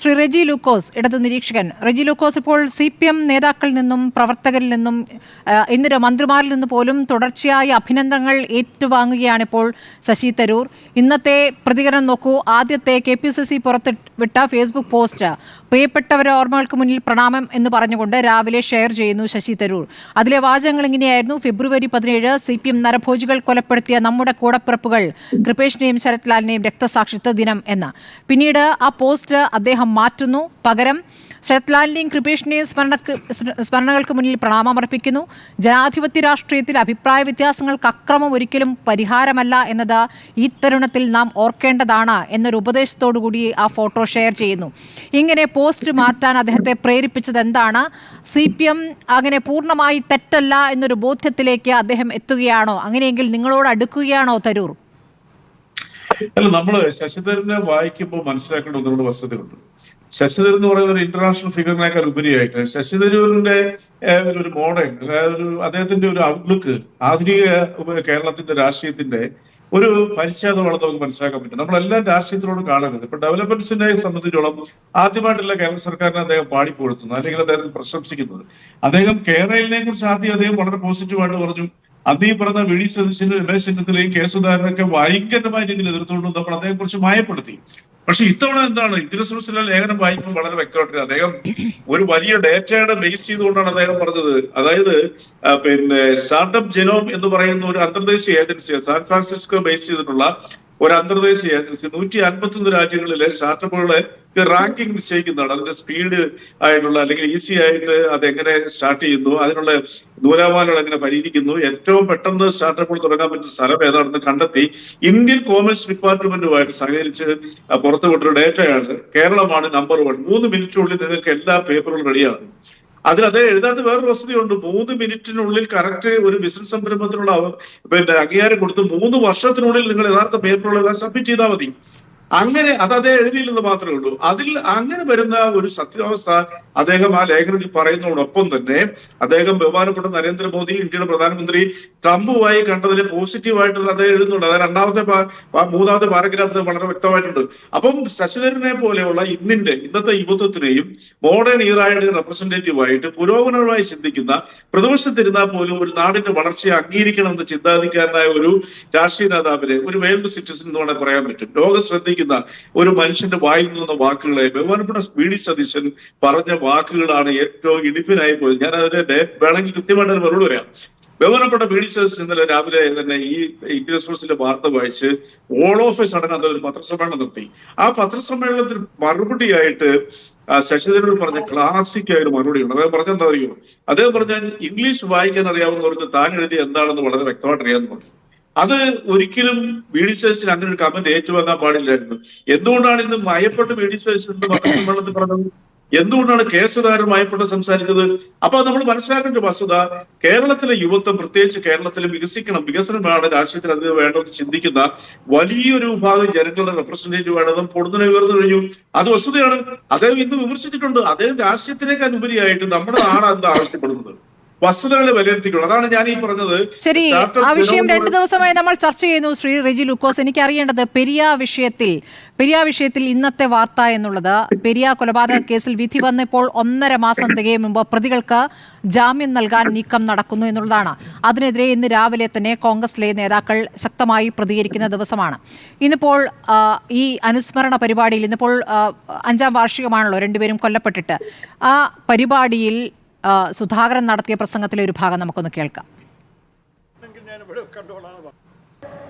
ശ്രീ റെജി ലൂക്കോസ്, ഇടത് നിരീക്ഷകൻ. റെജി ലൂക്കോസ്, ഇപ്പോൾ CPM നേതാക്കളിൽ നിന്നും പ്രവർത്തകരിൽ നിന്നും ഇന്ന് മന്ത്രിമാരിൽ നിന്ന് പോലും തുടർച്ചയായ അഭിനന്ദനങ്ങൾ ഏറ്റുവാങ്ങുകയാണ് ഇപ്പോൾ ശശി തരൂർ. ഇന്നത്തെ പ്രതികരണം നോക്കൂ. ആദ്യത്തെ KPCC പുറത്തുവിട്ട ഫേസ്ബുക്ക് പോസ്റ്റ് പ്രിയപ്പെട്ടവരെ ഓർമ്മകൾക്ക് മുന്നിൽ പ്രണാമം എന്ന് പറഞ്ഞുകൊണ്ട് രാവിലെ ഷെയർ ചെയ്യുന്നു ശശി തരൂർ. അതിലെ വാചകങ്ങൾ ഇങ്ങനെയായിരുന്നു: ഫെബ്രുവരി 17 CPM നരഭോജികൾ കൊലപ്പെടുത്തിയ നമ്മുടെ കൂടപ്പിറപ്പുകൾ കൃപേഷിനെയും ശരത്ലാലിനെയും രക്തസാക്ഷിത്വ ദിനം എന്ന്. പിന്നീട് ആ പോസ്റ്റ് അദ്ദേഹം മാറ്റുന്നു. പകരം ശരത്ലാലിനെയും കൃപേഷിനെയും സ്മരണകൾക്ക് മുന്നിൽ പ്രണാമമർപ്പിക്കുന്നു. ജനാധിപത്യ രാഷ്ട്രീയത്തിൽ അഭിപ്രായ വ്യത്യാസങ്ങൾക്ക് അക്രമം ഒരിക്കലും പരിഹാരമല്ല എന്നത് ഈ തരുണത്തിൽ നാം ഓർക്കേണ്ടതാണ് എന്നൊരു ഉപദേശത്തോടുകൂടി ആ ഫോട്ടോ ഷെയർ ചെയ്യുന്നു. ഇങ്ങനെ പോസ്റ്റ് മാറ്റാൻ അദ്ദേഹത്തെ പ്രേരിപ്പിച്ചത് എന്താണ്? CPM അങ്ങനെ പൂർണ്ണമായി തെറ്റല്ല എന്നൊരു ബോധ്യത്തിലേക്ക് അദ്ദേഹം എത്തുകയാണോ? അങ്ങനെയെങ്കിൽ നിങ്ങളോട് അടുക്കുകയാണോ തരൂർ? അല്ല, നമ്മള് ശശിധരനെ വായിക്കുമ്പോൾ മനസ്സിലാക്കേണ്ട ഒന്നുകൂടെ വസ്തുതയുണ്ട്. ശശിധരൻ എന്ന് പറയുന്ന ഒരു ഇന്റർനാഷണൽ ഫിഗറിനേക്കാൾ ഉപരിയായിട്ട് ശശിധരൂരിന്റെ ഒരു മോഡൽ, അതായത് അദ്ദേഹത്തിന്റെ ഒരു ഔട്ട്ലുക്ക് ആധുനിക കേരളത്തിന്റെ രാഷ്ട്രീയത്തിന്റെ ഒരു പരിച്ഛേദമാണ് നമുക്ക് മനസ്സിലാക്കാൻ പറ്റും. നമ്മളെല്ലാം രാഷ്ട്രീയത്തിനോട് കാണരുത്. ഇപ്പൊ ഡെവലപ്മെന്റ്സിനെ സംബന്ധിച്ചോളം ആദ്യമായിട്ടല്ല കേരള സർക്കാരിനെ അദ്ദേഹം പാടിക്കൊടുത്തുന്നത്, അല്ലെങ്കിൽ അദ്ദേഹത്തെ പ്രശംസിക്കുന്നത്. അദ്ദേഹം കേരളയിലെ കുറിച്ച് ആദ്യം അദ്ദേഹം വളരെ പോസിറ്റീവായിട്ട് പറഞ്ഞു. അന്ന് ഈ പറഞ്ഞ VD സതീശനും രമേശ് ചെന്നിത്തലയും കെ സുധാകരനൊക്കെ ഭയങ്കരമായ രീതിയിൽ എതിർത്തുകൊണ്ട് നമ്മൾ അദ്ദേഹത്തെ കുറിച്ച് മയപ്പെടുത്തി. പക്ഷെ ഇത്തവണ എന്താണ്, ഇന്ത്യൻ റിസോഴ്സിലെ ലേഖനം വായിക്കുമ്പോൾ വളരെ വ്യക്തമായിട്ട് അദ്ദേഹം ഒരു വലിയ ഡേറ്റയുടെ ബേസ് ചെയ്തുകൊണ്ടാണ് അദ്ദേഹം പറഞ്ഞത്. അതായത് സ്റ്റാർട്ടപ്പ് ജെനോം എന്ന് പറയുന്ന ഒരു അന്തർദേശീയ ഏജൻസി, സാൻ ഫ്രാൻസിസ്കോ ബേസ് ചെയ്തിട്ടുള്ള ഒരു അന്തർദേശീയ ഏജൻസി 151 രാജ്യങ്ങളിലെ സ്റ്റാർട്ടപ്പുകളെ റാങ്കിങ് നിശ്ചയിക്കുന്നതാണ്. അതിന്റെ സ്പീഡ് ആയിട്ടുള്ള അല്ലെങ്കിൽ ഈസി ആയിട്ട് അതെങ്ങനെ സ്റ്റാർട്ട് ചെയ്യുന്നു, അതിനുള്ള നൂലാമാലകൾ എങ്ങനെ പരിഹരിക്കുന്നു, ഏറ്റവും പെട്ടെന്ന് സ്റ്റാർട്ടപ്പുകൾ തുടങ്ങാൻ പറ്റുന്ന സ്ഥലം ഏതാണെന്ന് കണ്ടെത്തി ഇന്ത്യൻ കോമേഴ്സ് ഡിപ്പാർട്ട്മെന്റുമായിട്ട് സഹകരിച്ച് പുറത്തുവിട്ടൊരു ഡേറ്റയാണ്. കേരളമാണ് നമ്പർ 1. 3 മിനിറ്റിനുള്ളിൽ നിങ്ങൾക്ക് എല്ലാ പേപ്പറുകളും റെഡിയാണ്. അതിൽ അതേ എഴുതാത്ത വേറൊരു വസ്തുതയുണ്ട്. 3 മിനിറ്റിനുള്ളിൽ കറക്റ്റ് ഒരു ബിസിനസ് സംരംഭത്തിനുള്ള അംഗീകാരം കൊടുത്ത് 3 വർഷത്തിനുള്ളിൽ നിങ്ങൾ യഥാർത്ഥ പേപ്പറുകളെല്ലാം സബ്മിറ്റ് ചെയ്താൽ മതി. അങ്ങനെ അതേ എഴുതിയില്ലെന്ന് മാത്രമേ ഉള്ളൂ. അതിൽ അങ്ങനെ വരുന്ന ഒരു സത്യാവസ്ഥ അദ്ദേഹം ആ ലേഖനത്തിൽ പറയുന്നതോടൊപ്പം തന്നെ അദ്ദേഹം ബഹുമാനപ്പെട്ട നരേന്ദ്രമോദി, ഇന്ത്യയുടെ പ്രധാനമന്ത്രി ട്രംപുമായി കണ്ടതിൽ പോസിറ്റീവായിട്ടുള്ള അദ്ദേഹം എഴുതുന്നുണ്ട്. അതായത് മൂന്നാമത്തെ പാരഗ്രാഫിൽ വളരെ വ്യക്തമായിട്ടുണ്ട്. അപ്പം ശശിധരനെ പോലെയുള്ള ഇന്നത്തെ യുവത്വത്തിനെയും മോഡേൺ ഈറായുടെ റെപ്രസെന്റേറ്റീവ് ആയിട്ട് പുരോഗമനമായി ചിന്തിക്കുന്ന, പ്രതിപക്ഷത്തിരുന്നാൽ പോലും ഒരു നാടിന്റെ വളർച്ചയെ അംഗീകരിക്കണമെന്ന് ചിന്താധികാരനായ ഒരു രാഷ്ട്രീയ നേതാവിനെ, ഒരു വേൾഡ് സിറ്റിസൺ എന്ന് വേണമെങ്കിൽ പറയാൻ പറ്റും, ലോകം ശ്രദ്ധിക്കുന്ന ഒരു മനുഷ്യന്റെ വായിൽ നിന്ന വാക്കുകളെ ബഹുമാനപ്പെട്ട VD സതീശൻ പറഞ്ഞ വാക്കുകളാണ് ഏറ്റവും ഇടിപ്പിനായി പോയത്. ഞാൻ അതിന്റെ വേണമെങ്കിൽ കൃത്യമായിട്ട് മറുപടി പറയാം. ബഹുമാനപ്പെട്ട VD സതീശൻ ഇന്നലെ രാവിലെ തന്നെ ഈ ഇന്ത്യൻ എക്സ്പ്രസിന്റെ വാർത്ത വായിച്ച് ഓൾ ഓഫീസ് അടങ്ങുന്ന ഒരു പത്രസമ്മേളനം നടത്തി. ആ പത്രസമ്മേളനത്തിൽ മറുപടിയായിട്ട് ശശിധരൻ പറഞ്ഞ ക്ലാസിക് ആയ ഒരു മറുപടിയുണ്ട്. അദ്ദേഹം പറഞ്ഞെന്താ അറിയുമോ? അദ്ദേഹം പറഞ്ഞാൽ ഇംഗ്ലീഷ് വായിക്കാൻ അറിയാവുന്നവർക്ക് താൻ എഴുതി എന്താണെന്ന് വളരെ വ്യക്തമായിട്ട് അറിയാമെന്ന് പറഞ്ഞു. അത് ഒരിക്കലും VD സതീശൻ അങ്ങനെ ഒരു കമന്റ് ഏറ്റുവാങ്ങാൻ പാടില്ലായിരുന്നു. എന്തുകൊണ്ടാണ് ഇന്ന് മയപ്പെട്ട് VD സതീശൻ പത്രസമ്മേളനത്തിൽ പറഞ്ഞത്? എന്തുകൊണ്ടാണ് കെ സുധാകരൻ മയപ്പെട്ട് സംസാരിച്ചത്? അപ്പൊ നമ്മൾ മനസ്സിലാക്കേണ്ട വസ്തുത, കേരളത്തിലെ യുവത്വം, പ്രത്യേകിച്ച് കേരളത്തിൽ വികസനമാണ് രാഷ്ട്രീയത്തിൽ അത് വേണമെന്ന് ചിന്തിക്കുന്ന വലിയൊരു വിഭാഗം ജനങ്ങളുടെ റെപ്രസെന്റേറ്റീവ് ആണെന്നും പൊടുന്നനെ ഉയർന്നു കഴിഞ്ഞു. അത് വസ്തുതയാണ്. അദ്ദേഹം ഇന്ന് വിമർശിച്ചിട്ടുണ്ട്. അദ്ദേഹം രാഷ്ട്രീയത്തിനേക്കാൾ ഉപരിയായിട്ട് നമ്മുടെ നാടാണ് എന്താ ആവശ്യപ്പെടുന്നത്, വസ്തുതകളെ വിലയിരുത്തിക്കണം. അതാണ് ഞാൻ ഈ പറഞ്ഞത്. ശരി, ആ വിഷയം 2 ദിവസമായി നമ്മൾ ചർച്ച ചെയ്യുന്നു. ശ്രീ റെജി ലൂക്കോസ്, എനിക്ക് അറിയേണ്ടത് പെരിയ വിഷയത്തിൽ ഇന്നത്തെ വാർത്ത എന്നുള്ളത്, പെരിയ കൊലപാതക കേസിൽ വിധി വന്നപ്പോൾ 1.5 മാസം തികയും മുമ്പ് പ്രതികൾക്ക് ജാമ്യം നൽകാൻ നീക്കം നടക്കുന്നു എന്നുള്ളതാണ്. അതിനെതിരെ ഇന്ന് രാവിലെ തന്നെ കോൺഗ്രസിലെ നേതാക്കൾ ശക്തമായി പ്രതികരിക്കുന്ന ദിവസമാണ്. ഇന്നിപ്പോൾ ഈ അനുസ്മരണ പരിപാടിയിൽ, ഇന്നിപ്പോൾ 5ാം വാർഷികമാണല്ലോ രണ്ടുപേരും കൊല്ലപ്പെട്ടിട്ട്, ആ പരിപാടിയിൽ സുധാകരൻ നടത്തിയ പ്രസംഗത്തിലെ ഒരു ഭാഗം നമുക്കൊന്ന് കേൾക്കാം.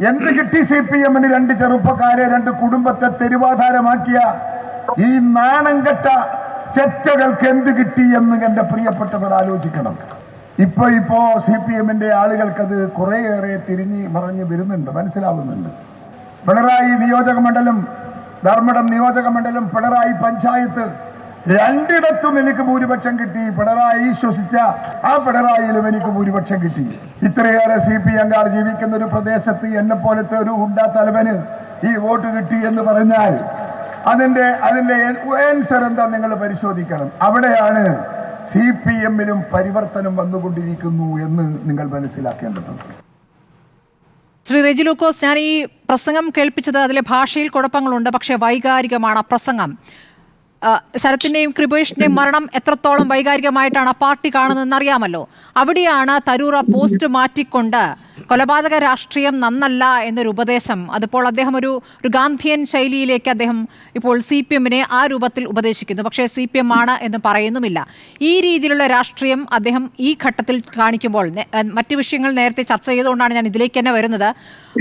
എന്ത് കിട്ടി CPM-ന്? 2 ചെറുപ്പക്കാരെ, 2 കുടുംബത്തെ തെരുവാധാരമാക്കിയ ഈ നാണം കെട്ട ചെറ്റകൾക്ക് എന്ത് കിട്ടി എന്ന് എന്റെ പ്രിയപ്പെട്ടവർ ആലോചിക്കണം. ഇപ്പോ CPM-ന്റെ ആളുകൾക്കത് കുറേയേറെ തിരിഞ്ഞ് മറിഞ്ഞ് വരുന്നുണ്ട്, മനസ്സിലാവുന്നുണ്ട്. പിണറായി നിയോജക മണ്ഡലം, ധർമ്മടം നിയോജക മണ്ഡലം, പിണറായി പഞ്ചായത്ത്, 2ഇടത്തും എനിക്ക് ഭൂരിപക്ഷം കിട്ടി. പിണറായി ശ്വസിച്ച ആ പിണറായിയിലും എനിക്ക് ഭൂരിപക്ഷം കിട്ടി. ഇത്രയേറെ CPM-കാർ ജീവിക്കുന്ന ഒരു പ്രദേശത്ത് എന്നെ പോലത്തെ ഒരു ഗുണ്ടാ തലവന് ഈ വോട്ട് കിട്ടി എന്ന് പറഞ്ഞാൽ അതിന്റെ ആൻസർ എന്താ നിങ്ങൾ പരിശോധിക്കണം. അവിടെയാണ് CPM-ലും പരിവർത്തനം വന്നുകൊണ്ടിരിക്കുന്നു എന്ന് നിങ്ങൾ മനസ്സിലാക്കേണ്ടതുണ്ട്. ശ്രീ റെജി ലൂക്കോസ്, ഞാൻ ഈ പ്രസംഗം കേൾപ്പിച്ചത് അതിലെ ഭാഷയിൽ കുഴപ്പങ്ങളുണ്ട്, പക്ഷേ വൈകാരികമാണ് പ്രസംഗം. ശരത്തിന്റെയും കൃപേഷിന്റെയും മരണം എത്രത്തോളം വൈകാരികമായിട്ടാണ് ആ പാർട്ടി കാണുന്നതെന്ന് അറിയാമല്ലോ. അവിടെയാണ് തരൂർ ആ പോസ്റ്റ് മാറ്റിക്കൊണ്ട് കൊലപാതക രാഷ്ട്രീയം നന്നല്ല എന്നൊരു ഉപദേശം, അതിപ്പോൾ അദ്ദേഹം ഒരു ഗാന്ധിയൻ ശൈലിയിലേക്ക് അദ്ദേഹം ഇപ്പോൾ CPM-നെ ആ രൂപത്തിൽ ഉപദേശിക്കുന്നു. പക്ഷേ CPM ആണ് എന്ന് പറയുന്നുമില്ല. ഈ രീതിയിലുള്ള രാഷ്ട്രീയം അദ്ദേഹം ഈ ഘട്ടത്തിൽ കാണിക്കുമ്പോൾ മറ്റു വിഷയങ്ങൾ നേരത്തെ ചർച്ച ചെയ്തുകൊണ്ടാണ് ഞാൻ ഇതിലേക്ക് തന്നെ വരുന്നത്.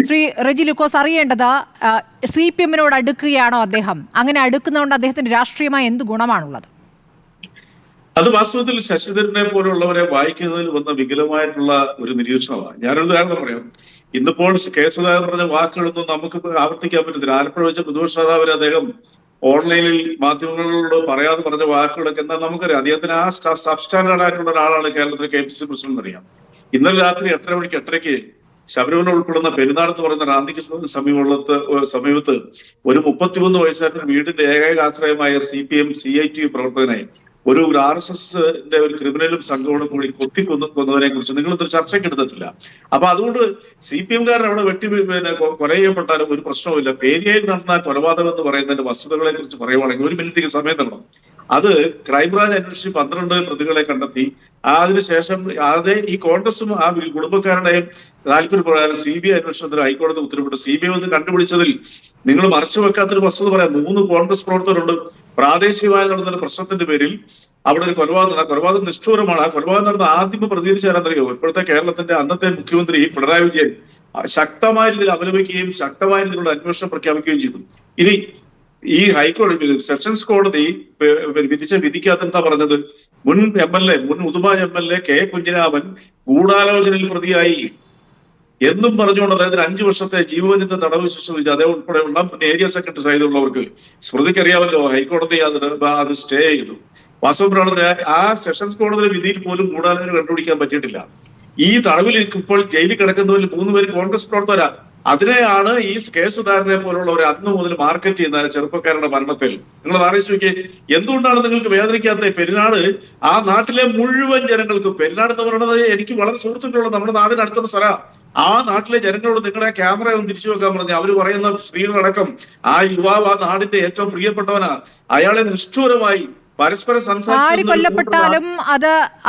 ശ്രീ റെജി ലൂക്കോസ്, അറിയേണ്ടത് CPM-നോട് അടുക്കുകയാണോ അദ്ദേഹം? അങ്ങനെ അടുക്കുന്നതുകൊണ്ട് അദ്ദേഹത്തിന്റെ രാഷ്ട്രീയമായ എന്ത് ഗുണമാണുള്ളത്? അത് വാസ്തവത്തിൽ ശശിധരനെ പോലുള്ളവരെ വായിക്കുന്നതിൽ വന്ന വികലമായിട്ടുള്ള ഒരു നിരീക്ഷണമാണ്. ഞാനൊരു ഉദാഹരണം പറയാം. ഇന്നിപ്പോൾ കെ സുധാകരൻ പറഞ്ഞ വാക്കുകളൊന്നും നമുക്ക് ആവർത്തിക്കാൻ പറ്റത്തില്ല. ആലപ്പുഴ വെച്ച പ്രതിപക്ഷ നേതാവിന് അദ്ദേഹം ഓൺലൈനിൽ മാധ്യമങ്ങളോട് പറയാതെ പറഞ്ഞ വാക്കുകളൊക്കെ എന്താ നമുക്കറിയാം. അദ്ദേഹത്തിന് ആ സബ്സ്റ്റാൻഡേർഡ് ആയിട്ടുള്ള ഒരാളാണ് കേരളത്തിലെ KPCC പ്രസിഡന്റ് അറിയാം. ഇന്നലെ രാത്രി 8:30 ശബരിമല ഉൾപ്പെടുന്ന പെരുന്നാളത്ത് പറയുന്ന റാന്നിക്ക് സമീപത്ത് ഒരു 33 വയസ്സായിട്ടുള്ള വീടിന്റെ ഏകൈക ആശ്രയമായ CPM CITU പ്രവർത്തകനെ ഒരു RSSന്റെ ഒരു ക്രിമിനലും സംഘവും കൂടി കൊന്നതിനെ കുറിച്ച് നിങ്ങൾ ഇത്ര ചർച്ചയ്ക്ക് എടുത്തിട്ടില്ല. അപ്പൊ അതുകൊണ്ട് CPM-കാരൻ അവിടെ കൊല ചെയ്യപ്പെട്ടാലും ഒരു പ്രശ്നവുമില്ല. പേരിയയിൽ നടന്ന കൊലപാതകം എന്ന് പറയുന്നതിന്റെ വസ്തുതകളെ കുറിച്ച് പറയുവാണെങ്കിൽ 1 മിനിറ്റ് സമയം തരണം. അത് ക്രൈംബ്രാഞ്ച് അന്വേഷിച്ച് 12 പ്രതികളെ കണ്ടെത്തി. അതിനുശേഷം ഈ കോൺഗ്രസും ആ കുടുംബക്കാരുടെയും താല്പര്യപ്രകാരം CBI അന്വേഷണത്തിന് ഹൈക്കോടതി ഉത്തരവിട്ടു. CBI ഒന്ന് കണ്ടുപിടിച്ചതിൽ നിങ്ങൾ മറച്ചു വെക്കാത്തൊരു വസ്തുത പറയാം. 3 കോൺഗ്രസ് പ്രവർത്തകരുണ്ട്. പ്രാദേശികമായി നടന്ന പ്രശ്നത്തിന്റെ പേരിൽ അവിടെ ഒരു കൊലപാതകം നിഷ്ഠൂരമാണ്. ആ കൊലപാതകം നടന്ന ആദ്യം പ്രതികരിച്ചാരെന്നറിയോ? ഇപ്പോഴത്തെ കേരളത്തിന്റെ അന്നത്തെ മുഖ്യമന്ത്രി പിണറായി വിജയൻ ശക്തമായ രീതിയിൽ അപലപിക്കുകയും ശക്തമായ രീതിയിലുള്ള അന്വേഷണം പ്രഖ്യാപിക്കുകയും ചെയ്തു. ഇനി ഈ ഹൈക്കോടതി സെഷൻസ് കോടതി വിധിച്ച വിധിക്കകത്ത് എന്താ പറഞ്ഞത്? മുൻ ഉദുമ MLA K കുഞ്ഞിരാമൻ ഗൂഢാലോചനയിൽ പ്രതിയായി എന്നും പറഞ്ഞുകൊണ്ട് അദ്ദേഹത്തിന് 5 വർഷത്തെ ജീവപര്യന്ത തടവ് ശിക്ഷ വിധിച്ചു. അതേ ഉൾപ്പെടെയുള്ള മുൻ ഏരിയ സെക്രട്ടറി ആയതുള്ളവർക്ക് സ്മൃതിക്കറിയാമല്ലോ, ഹൈക്കോടതി അത് സ്റ്റേ ചെയ്തു. വാസ്തവപ്രകാരം ആ സെഷൻസ് കോടതിയുടെ വിധിയിൽ പോലും ഗൂഢാലോചന കണ്ടുപിടിക്കാൻ പറ്റിയിട്ടില്ല. ഈ തടവിൽ ഇപ്പോൾ ജയിലിൽ കിടക്കുന്നവരിൽ 3 പേര് കോൺഗ്രസ് പ്രവർത്തകരാ. അതിനെയാണ് ഈ കെ സുധാകരനെ പോലുള്ളവരെ അന്ന് മുതൽ മാർക്കറ്റ് ചെയ്യുന്ന ചെറുപ്പക്കാരുടെ മരണത്തിൽ. നിങ്ങൾ ആലോചിച്ച് നോക്കിയേ, എന്തുകൊണ്ടാണ് നിങ്ങൾക്ക് വേദനിക്കാത്ത? പെരുന്നാട് ആ നാട്ടിലെ മുഴുവൻ ജനങ്ങൾക്കും, പെരുന്നാട് എന്ന് പറയുന്നത് എനിക്ക് വളരെ സുഹൃത്തുക്കളുള്ള നമ്മുടെ നാടിനടുത്തുള്ള സ്ഥലം, ആ നാട്ടിലെ ജനങ്ങളോട് നിങ്ങളെ ക്യാമറ ഒന്ന് തിരിച്ചു വെക്കാൻ പറഞ്ഞു. അവര് പറയുന്ന സ്ത്രീകളടക്കം ആ യുവാവ് ആ നാടിന്റെ ഏറ്റവും പ്രിയപ്പെട്ടവനാ. അയാളെ നിഷ്ഠൂരമായി പരസ്പരം ആര് കൊല്ലപ്പെട്ടാലും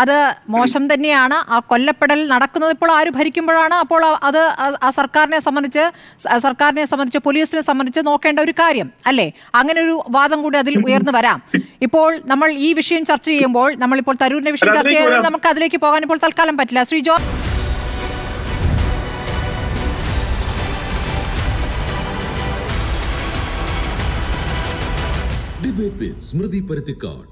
അത് മോശം തന്നെയാണ്. ആ കൊല്ലപ്പെടൽ നടക്കുന്നത് ഇപ്പോൾ ആര് ഭരിക്കുമ്പോഴാണ്. അപ്പോൾ അത് ആ സർക്കാരിനെ സംബന്ധിച്ച് പോലീസിനെ സംബന്ധിച്ച് നോക്കേണ്ട ഒരു കാര്യം അല്ലേ? അങ്ങനെ ഒരു വാദം കൂടി അതിൽ ഉയർന്നു വരാം. ഇപ്പോൾ നമ്മൾ ഈ വിഷയം ചർച്ച ചെയ്യുമ്പോൾ, നമ്മളിപ്പോൾ തരൂരിന്റെ വിഷയം ചർച്ച ചെയ്യുമ്പോൾ നമുക്ക് അതിലേക്ക് പോകാൻ ഇപ്പോൾ തൽക്കാലം പറ്റില്ല. ശ്രീ ജോർജ്, ഡിബേറ്റ് വിത്ത് സ്മൃതി പരുത്തിക്കാട്.